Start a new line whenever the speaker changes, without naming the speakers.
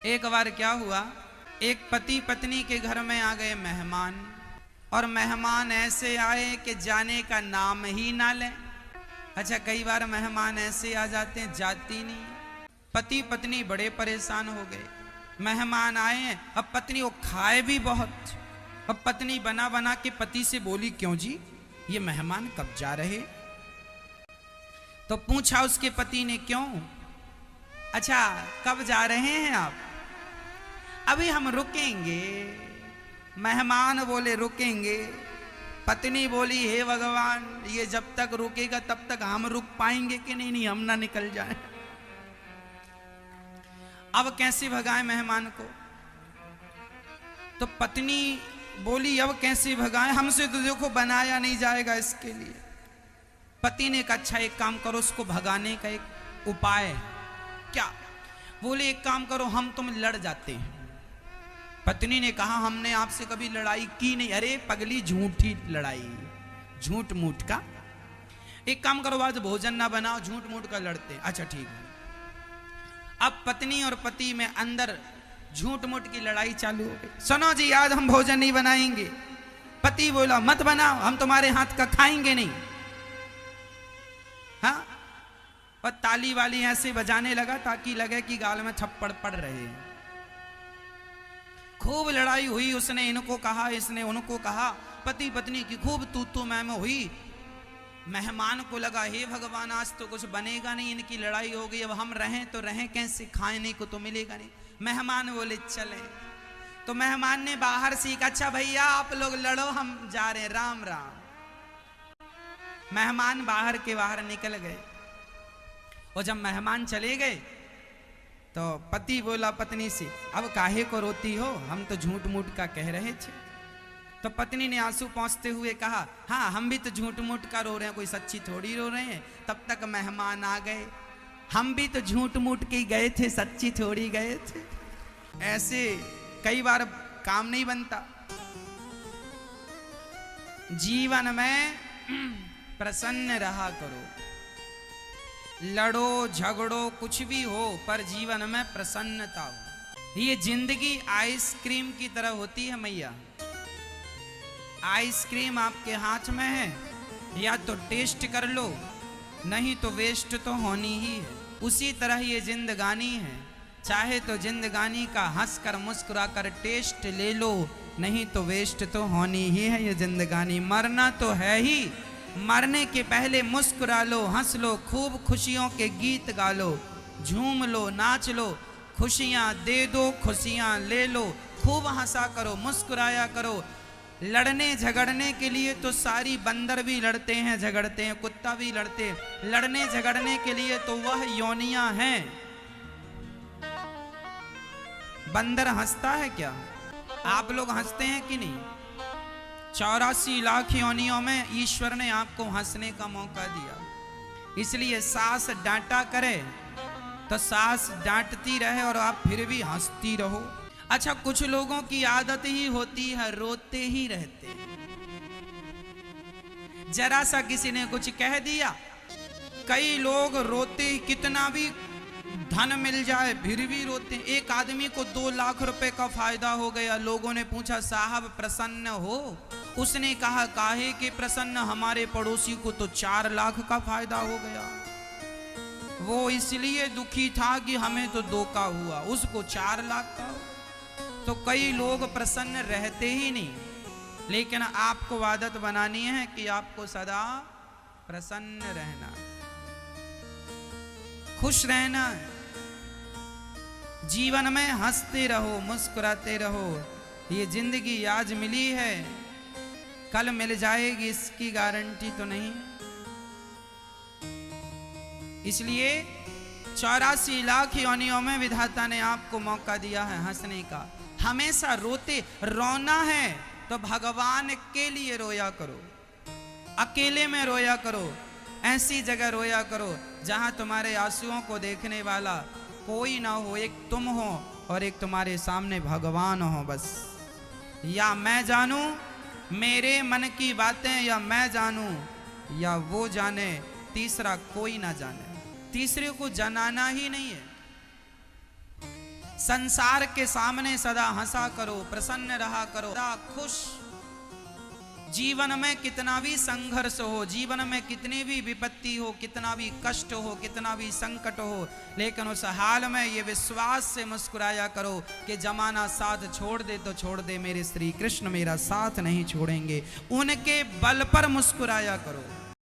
एक बार क्या हुआ, एक पति पत्नी के घर में आ गए मेहमान, और मेहमान ऐसे आए कि जाने का नाम ही ना लें। अच्छा, कई बार मेहमान ऐसे आ जाते हैं जाती नहीं। पति पत्नी बड़े परेशान हो गए। मेहमान आए हैं, अब पत्नी वो खाए भी बहुत। अब पत्नी बना बना के पति से बोली, क्यों जी ये मेहमान कब जा रहे? तो पूछा उसके पति ने, क्यों? अच्छा, कब जा रहे हैं आप? अभी हम रुकेंगे। मेहमान बोले रुकेंगे। पत्नी बोली, हे भगवान, ये जब तक रुकेगा तब तक हम रुक पाएंगे कि नहीं? नहीं, हम ना निकल जाएं। अब कैसे भगाएं मेहमान को? तो पत्नी बोली, अब कैसे भगाएं, हमसे तो देखो बनाया नहीं जाएगा इसके लिए। पति ने कहा, अच्छा एक काम करो, उसको भगाने का एक उपाय है। क्या? बोले, एक काम करो, हम तुम लड़ जाते हैं। पत्नी ने कहा, हमने आपसे कभी लड़ाई की नहीं। अरे पगली, झूठी लड़ाई, झूठ मूठ का। एक काम करो, आज भोजन ना बनाओ, झूठ मूठ का लड़ते। अच्छा ठीक है। अब पत्नी और पति में अंदर झूठ मूठ की लड़ाई चालू हो गई। सुनो जी, आज हम भोजन नहीं बनाएंगे। पति बोला, मत बनाओ, हम तुम्हारे हाथ का खाएंगे नहीं। हाँ, और ताली वाली ऐसे बजाने लगा ताकि लगे कि गाल में थप्पड़ पड़ रहे हैं। खूब लड़ाई हुई, उसने इनको कहा, इसने उनको कहा। पति पत्नी की खूब तू मैं हुई। मेहमान को लगा, हे भगवान, आज तो कुछ बनेगा नहीं, इनकी लड़ाई हो गई, अब हम रहें तो रहें कैसे, खाने को तो मिलेगा नहीं। मेहमान बोले चले। तो मेहमान ने बाहर से कहा, अच्छा भैया आप लोग लड़ो, हम जा रहे हैं, राम राम। मेहमान बाहर के बाहर निकल गए। और जब मेहमान चले गए तो पति बोला पत्नी से, अब काहे को रोती हो, हम तो झूठ मूठ का कह रहे थे। तो पत्नी ने आंसू पोंछते हुए कहा, हाँ हम भी तो झूठ मूठ का रो रहे हैं, कोई सच्ची थोड़ी रो रहे हैं। तब तक मेहमान आ गए, हम भी तो झूठ मूठ के गए थे, सच्ची थोड़ी गए थे। ऐसे कई बार काम नहीं बनता। जीवन में प्रसन्न रहा करो। लड़ो झगड़ो कुछ भी हो, पर जीवन में प्रसन्नता हो। ये जिंदगी आइसक्रीम की तरह होती है मैया। आइसक्रीम आपके हाथ में है, या तो टेस्ट कर लो, नहीं तो वेस्ट तो होनी ही है। उसी तरह ये जिंदगानी है। चाहे तो जिंदगानी का हंसकर मुस्कुराकर टेस्ट ले लो, नहीं तो वेस्ट तो होनी ही है ये जिंदगानी। मरना तो है ही, मरने के पहले मुस्कुरा लो, हंस लो, खूब खुशियों के गीत गा लो, झूम लो, नाच लो, खुशियां दे दो, खुशियां ले लो, खूब हंसा करो, मुस्कुराया करो। लड़ने झगड़ने के लिए तो सारी बंदर भी लड़ते हैं, झगड़ते हैं, कुत्ता भी लड़ते हैं। लड़ने झगड़ने के लिए तो वह योनियां हैं। बंदर हंसता है क्या? आप लोग हंसते हैं कि नहीं? 84 लाख योनियों में ईश्वर ने आपको हंसने का मौका दिया। इसलिए सास डांटा करे तो सास डांटती रहे और आप फिर भी हंसती रहो। अच्छा, कुछ लोगों की आदत ही होती है रोते ही रहते हैं। जरा सा किसी ने कुछ कह दिया, कई लोग रोते, कितना भी धन मिल जाए फिर भी रोते। एक आदमी को 2 लाख रुपए का फायदा हो गया। लोगों ने पूछा, साहब प्रसन्न हो? उसने कहा, काहे के प्रसन्न, हमारे पड़ोसी को तो 4 लाख का फायदा हो गया। वो इसलिए दुखी था कि हमें तो 2 का हुआ, उसको 4 लाख का। तो कई लोग प्रसन्न रहते ही नहीं। लेकिन आपको आदत बनानी है कि आपको सदा प्रसन्न रहना, खुश रहना। जीवन में हंसते रहो, मुस्कुराते रहो। ये जिंदगी आज मिली है, कल मिल जाएगी इसकी गारंटी तो नहीं। इसलिए 84 लाख योनियों में विधाता ने आपको मौका दिया है हंसने का। हमेशा रोते, रोना है तो भगवान के लिए रोया करो, अकेले में रोया करो, ऐसी जगह रोया करो जहां तुम्हारे आंसुओं को देखने वाला कोई ना हो। एक तुम हो और एक तुम्हारे सामने भगवान हो बस। या मैं जानूं मेरे मन की बातें, या मैं जानूं या वो जाने, तीसरा कोई ना जाने। तीसरे को जनाना ही नहीं है। संसार के सामने सदा हंसा करो, प्रसन्न रहा करो, सदा खुश। जीवन में कितना भी संघर्ष हो, जीवन में कितनी भी विपत्ति हो, कितना भी कष्ट हो, कितना भी संकट हो, लेकिन उस हाल में ये विश्वास से मुस्कुराया करो कि जमाना साथ छोड़ दे तो छोड़ दे, मेरे श्री कृष्ण मेरा साथ नहीं छोड़ेंगे। उनके बल पर मुस्कुराया करो।